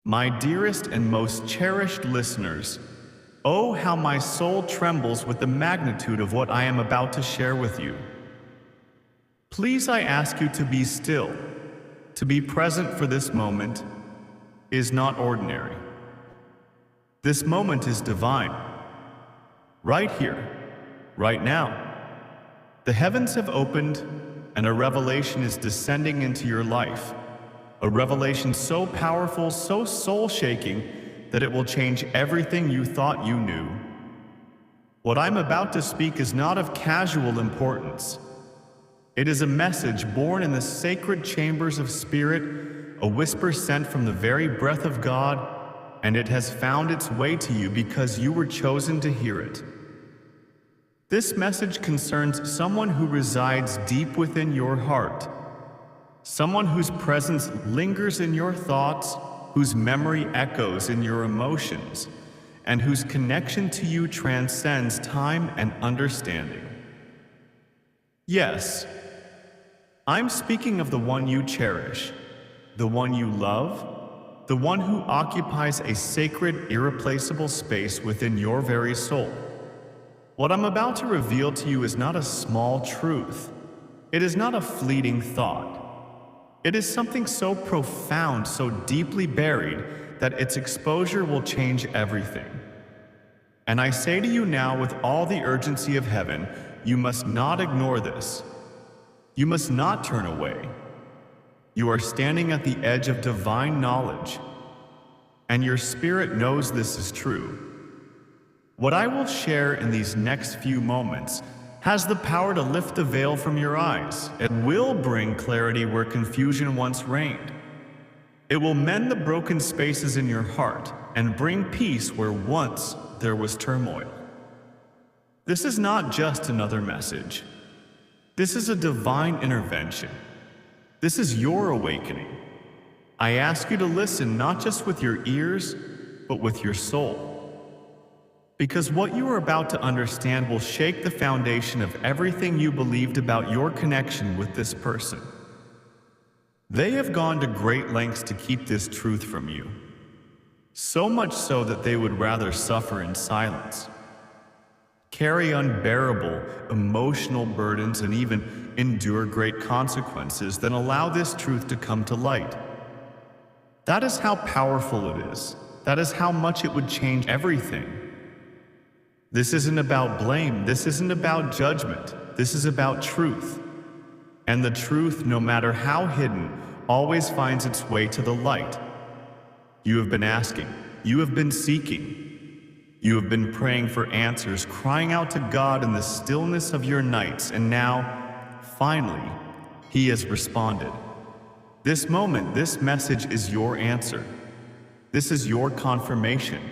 My dearest and most cherished listeners, oh, how my soul trembles with the magnitude of what I am about to share with you. Please, I ask you to be still. To be present for this moment is not ordinary. This moment is divine. Right here, right now. The heavens have opened, and a revelation is descending into your life. A revelation so powerful, so soul-shaking, that it will change everything you thought you knew. What I'm about to speak is not of casual importance. It is a message born in the sacred chambers of spirit, a whisper sent from the very breath of God, and it has found its way to you because you were chosen to hear it. This message concerns someone who resides deep within your heart. Someone whose presence lingers in your thoughts, whose memory echoes in your emotions, and whose connection to you transcends time and understanding. Yes, I'm speaking of the one you cherish, the one you love, the one who occupies a sacred, irreplaceable space within your very soul. What I'm about to reveal to you is not a small truth. It is not a fleeting thought. It is something so profound, so deeply buried, that its exposure will change everything. And I say to you now with all the urgency of heaven, you must not ignore this. You must not turn away. You are standing at the edge of divine knowledge, and your spirit knows this is true. What I will share in these next few moments has the power to lift the veil from your eyes. It will bring clarity where confusion once reigned. It will mend the broken spaces in your heart and bring peace where once there was turmoil. This is not just another message. This is a divine intervention. This is your awakening. I ask you to listen not just with your ears, but with your soul. Because what you are about to understand will shake the foundation of everything you believed about your connection with this person. They have gone to great lengths to keep this truth from you. So much so that they would rather suffer in silence, carry unbearable emotional burdens, and even endure great consequences than allow this truth to come to light. That is how powerful it is. That is how much it would change everything. This isn't about blame. This isn't about judgment. This is about truth. And the truth, no matter how hidden, always finds its way to the light. You have been asking. You have been seeking. You have been praying for answers, crying out to God in the stillness of your nights, and now, finally, He has responded. This moment, this message is your answer. This is your confirmation.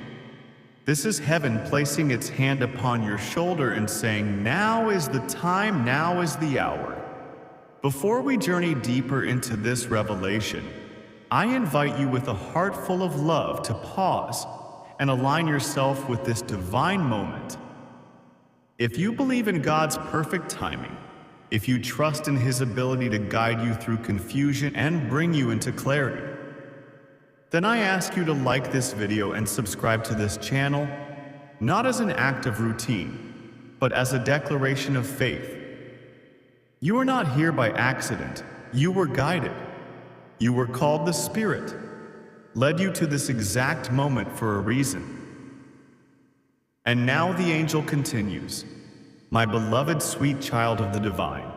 This is heaven placing its hand upon your shoulder and saying, now is the time, now is the hour. Before we journey deeper into this revelation, I invite you with a heart full of love to pause and align yourself with this divine moment. If you believe in God's perfect timing, if you trust in His ability to guide you through confusion and bring you into clarity, then I ask you to like this video and subscribe to this channel, not as an act of routine, but as a declaration of faith. You are not here by accident. You were guided. You were called. The Spirit led you to this exact moment for a reason. And now the angel continues, my beloved sweet child of the divine.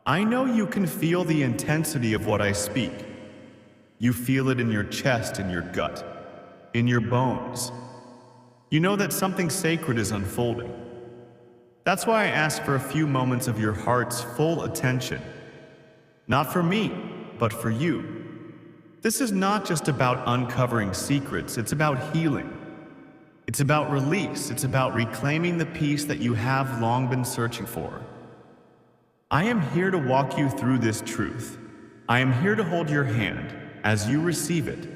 I know you can feel the intensity of what I speak. You feel it in your chest, in your gut, in your bones. You know that something sacred is unfolding. That's why I ask for a few moments of your heart's full attention. Not for me, but for you. This is not just about uncovering secrets, it's about healing. It's about release, it's about reclaiming the peace that you have long been searching for. I am here to walk you through this truth. I am here to hold your hand as you receive it,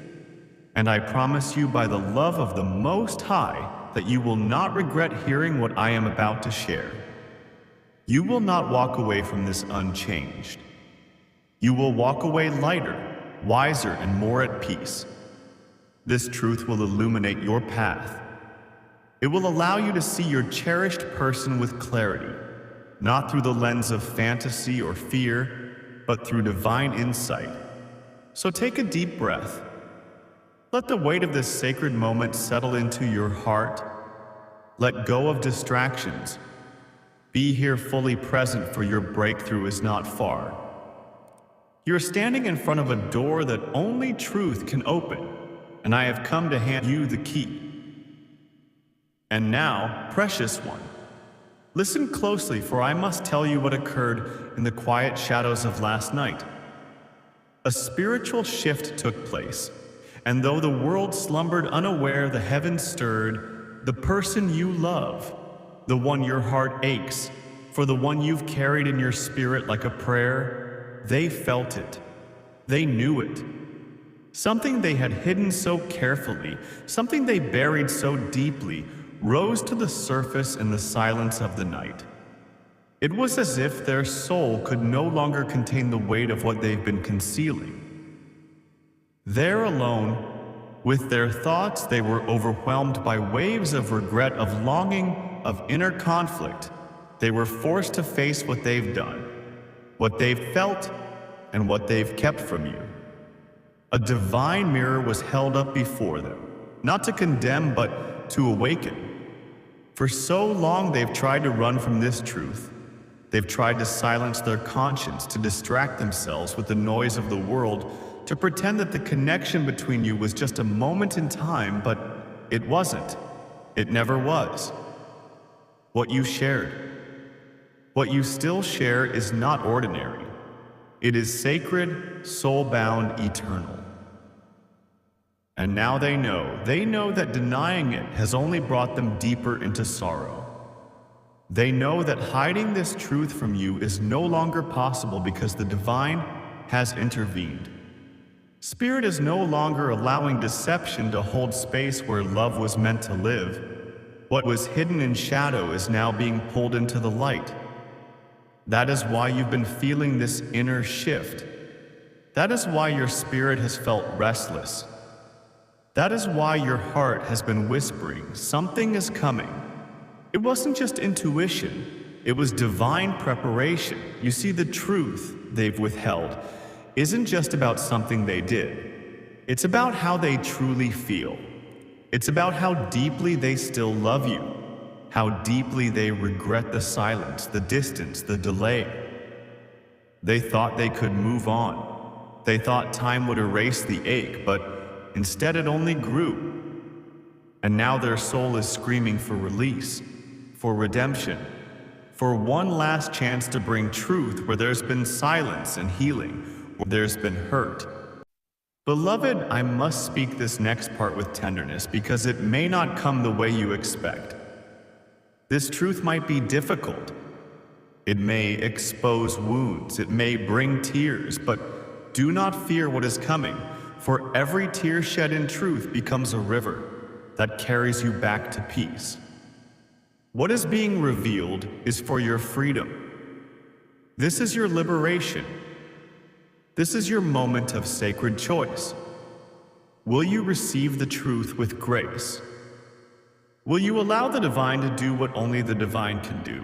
and I promise you by the love of the Most High that you will not regret hearing what I am about to share. You will not walk away from this unchanged. You will walk away lighter, wiser, and more at peace. This truth will illuminate your path. It will allow you to see your cherished person with clarity, not through the lens of fantasy or fear, but through divine insight. So take a deep breath. Let the weight of this sacred moment settle into your heart. Let go of distractions. Be here fully present, for your breakthrough is not far. You're standing in front of a door that only truth can open, and I have come to hand you the key. And now, precious one, listen closely, for I must tell you what occurred in the quiet shadows of last night. A spiritual shift took place, and though the world slumbered unaware, the heavens stirred. The person you love, the one your heart aches, for the one you've carried in your spirit like a prayer, they felt it. They knew it. Something they had hidden so carefully, something they buried so deeply, rose to the surface in the silence of the night. It was as if their soul could no longer contain the weight of what they've been concealing. There alone, with their thoughts, they were overwhelmed by waves of regret, of longing, of inner conflict. They were forced to face what they've done, what they've felt, and what they've kept from you. A divine mirror was held up before them, not to condemn, but to awaken. For so long they've tried to run from this truth. They've tried to silence their conscience, to distract themselves with the noise of the world, to pretend that the connection between you was just a moment in time, but it wasn't. It never was. What you shared, what you still share, is not ordinary. It is sacred, soul-bound, eternal. And now they know that denying it has only brought them deeper into sorrow. They know that hiding this truth from you is no longer possible because the divine has intervened. Spirit is no longer allowing deception to hold space where love was meant to live. What was hidden in shadow is now being pulled into the light. That is why you've been feeling this inner shift. That is why your spirit has felt restless. That is why your heart has been whispering, something is coming. It wasn't just intuition, it was divine preparation. You see, the truth they've withheld isn't just about something they did. It's about how they truly feel. It's about how deeply they still love you, how deeply they regret the silence, the distance, the delay. They thought they could move on. They thought time would erase the ache, but instead it only grew. And now their soul is screaming for release, for redemption, for one last chance to bring truth where there's been silence, and healing where there's been hurt. Beloved, I must speak this next part with tenderness because it may not come the way you expect. This truth might be difficult. It may expose wounds. It may bring tears, but do not fear what is coming, for every tear shed in truth becomes a river that carries you back to peace. What is being revealed is for your freedom. This is your liberation. This is your moment of sacred choice. Will you receive the truth with grace? Will you allow the divine to do what only the divine can do?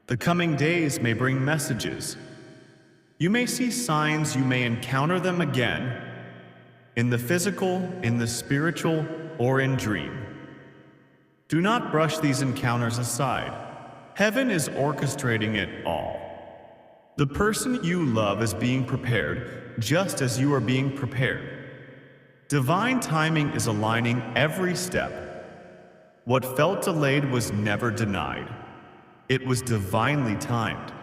The coming days may bring messages. You may see signs, you may encounter them again, in the physical, in the spiritual, or in dream. Do not brush these encounters aside. Heaven is orchestrating it all. The person you love is being prepared, just as you are being prepared. Divine timing is aligning every step. What felt delayed was never denied. It was divinely timed.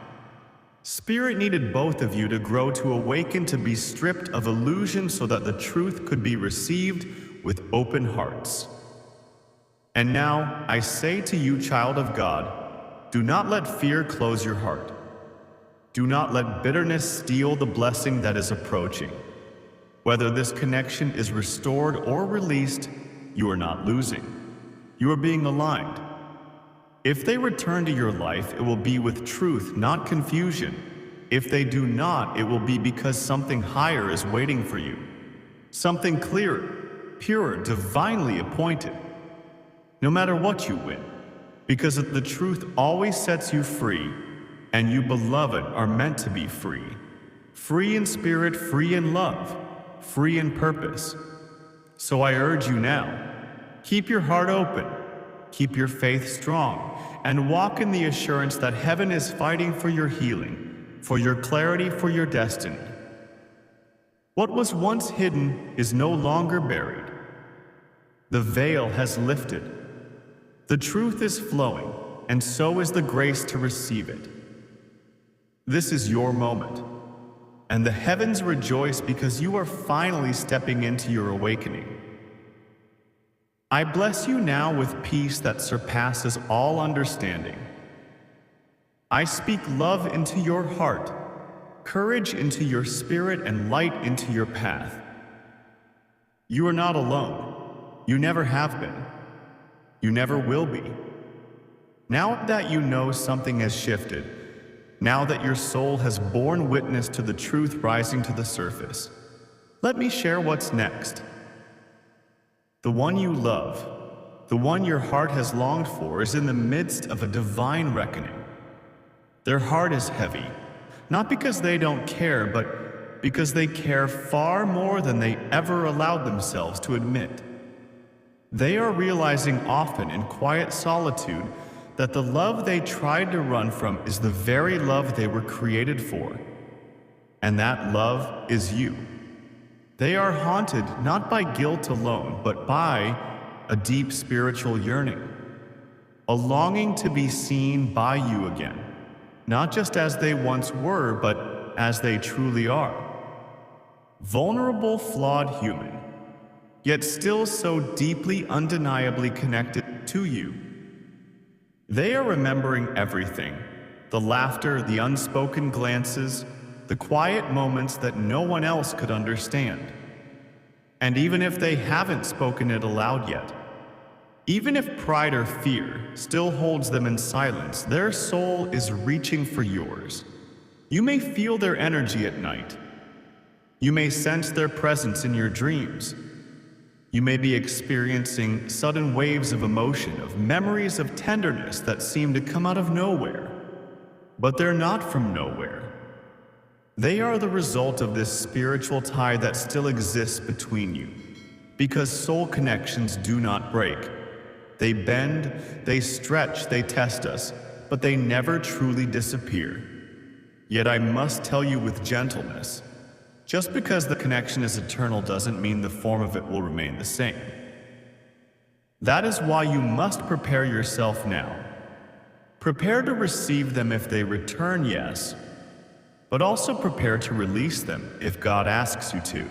Spirit needed both of you to grow, to awaken, to be stripped of illusion so that the truth could be received with open hearts. And now, I say to you, child of God, do not let fear close your heart. Do not let bitterness steal the blessing that is approaching. Whether this connection is restored or released, you are not losing. You are being aligned. If they return to your life, it will be with truth, not confusion. If they do not, it will be because something higher is waiting for you. Something clearer. pure, divinely appointed. No matter what you win, because the truth always sets you free, and you, beloved, are meant to be free. Free in spirit, free in love, free in purpose. So I urge you now, keep your heart open, keep your faith strong, and walk in the assurance that heaven is fighting for your healing, for your clarity, for your destiny. What was once hidden is no longer buried. The veil has lifted. The truth is flowing, and so is the grace to receive it. This is your moment, and the heavens rejoice because you are finally stepping into your awakening. I bless you now with peace that surpasses all understanding. I speak love into your heart, courage into your spirit, and light into your path. You are not alone. You never have been. You never will be. Now that you know something has shifted, now that your soul has borne witness to the truth rising to the surface, let me share what's next. The one you love, the one your heart has longed for, is in the midst of a divine reckoning. Their heart is heavy, not because they don't care, but because they care far more than they ever allowed themselves to admit. They are realizing often in quiet solitude that the love they tried to run from is the very love they were created for. And that love is you. They are haunted not by guilt alone, but by a deep spiritual yearning, a longing to be seen by you again, not just as they once were, but as they truly are. Vulnerable, flawed human, yet still so deeply, undeniably connected to you. They are remembering everything, the laughter, the unspoken glances, the quiet moments that no one else could understand. And even if they haven't spoken it aloud yet, even if pride or fear still holds them in silence, their soul is reaching for yours. You may feel their energy at night. You may sense their presence in your dreams. You may be experiencing sudden waves of emotion, of memories of tenderness that seem to come out of nowhere. But they're not from nowhere. They are the result of this spiritual tie that still exists between you. Because soul connections do not break. They bend, they stretch, they test us, but they never truly disappear. Yet I must tell you with gentleness, just because the connection is eternal doesn't mean the form of it will remain the same. That is why you must prepare yourself now. Prepare to receive them if they return, yes, but also prepare to release them if God asks you to.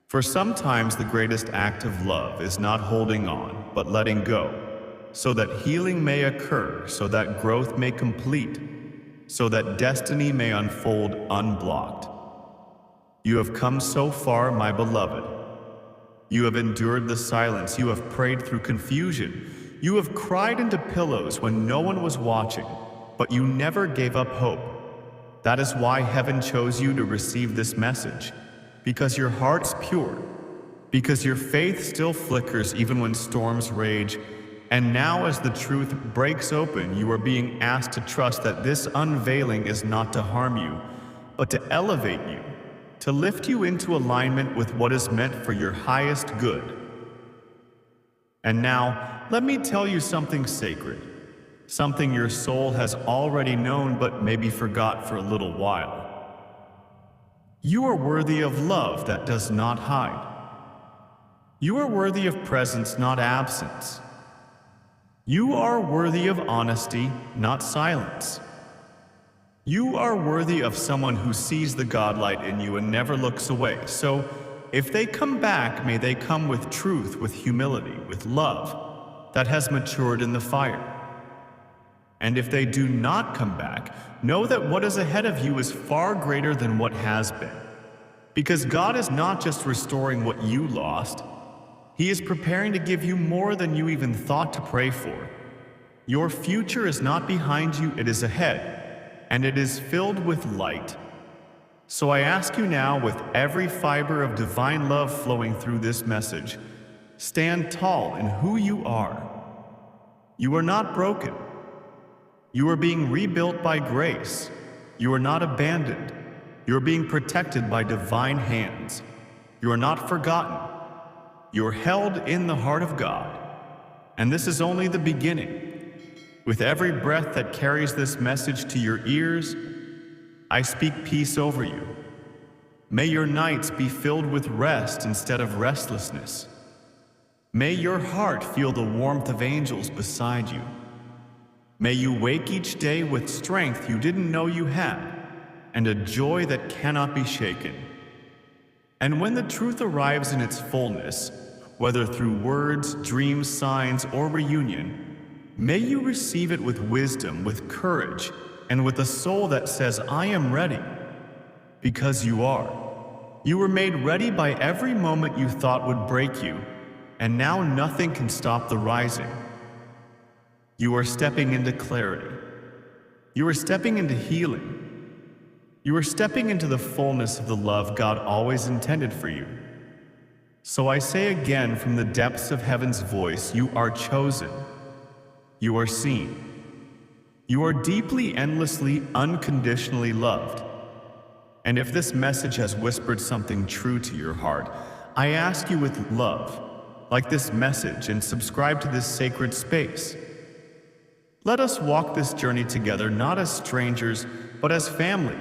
For sometimes the greatest act of love is not holding on, but letting go, so that healing may occur, so that growth may complete, so that destiny may unfold unblocked. You have come so far, my beloved. You have endured the silence. You have prayed through confusion. You have cried into pillows when no one was watching, but you never gave up hope. That is why heaven chose you to receive this message, because your heart's pure, because your faith still flickers even when storms rage. And now as the truth breaks open, you are being asked to trust that this unveiling is not to harm you, but to elevate you, to lift you into alignment with what is meant for your highest good. And now, let me tell you something sacred, something your soul has already known but maybe forgot for a little while. You are worthy of love that does not hide. You are worthy of presence, not absence. You are worthy of honesty, not silence. You are worthy of someone who sees the godlight in you and never looks away. So, if they come back, may they come with truth, with humility, with love that has matured in the fire. And if they do not come back, know that what is ahead of you is far greater than what has been. Because God is not just restoring what you lost, He is preparing to give you more than you even thought to pray for. Your future is not behind you, it is ahead. And it is filled with light. So I ask you now, with every fiber of divine love flowing through this message, stand tall in who you are. You are not broken. You are being rebuilt by grace. You are not abandoned. You are being protected by divine hands. You are not forgotten. You are held in the heart of God. And this is only the beginning. With every breath that carries this message to your ears, I speak peace over you. May your nights be filled with rest instead of restlessness. May your heart feel the warmth of angels beside you. May you wake each day with strength you didn't know you had, and a joy that cannot be shaken. And when the truth arrives in its fullness, whether through words, dreams, signs, or reunion, may you receive it with wisdom, with courage, and with a soul that says, I am ready. Because you are. You were made ready by every moment you thought would break you, and now nothing can stop the rising. You are stepping into clarity. You are stepping into healing. You are stepping into the fullness of the love God always intended for you. So I say again from the depths of heaven's voice, you are chosen. You are seen. You are deeply, endlessly, unconditionally loved. And if this message has whispered something true to your heart, I ask you with love, like this message, and subscribe to this sacred space. Let us walk this journey together, not as strangers, but as family.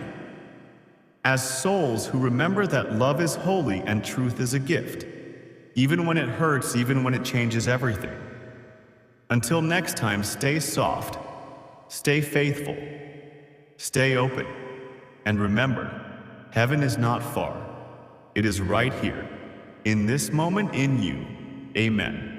As souls who remember that love is holy and truth is a gift, even when it hurts, even when it changes everything. Until next time, stay soft, stay faithful, stay open, and remember, heaven is not far. It is right here, in this moment in you. Amen.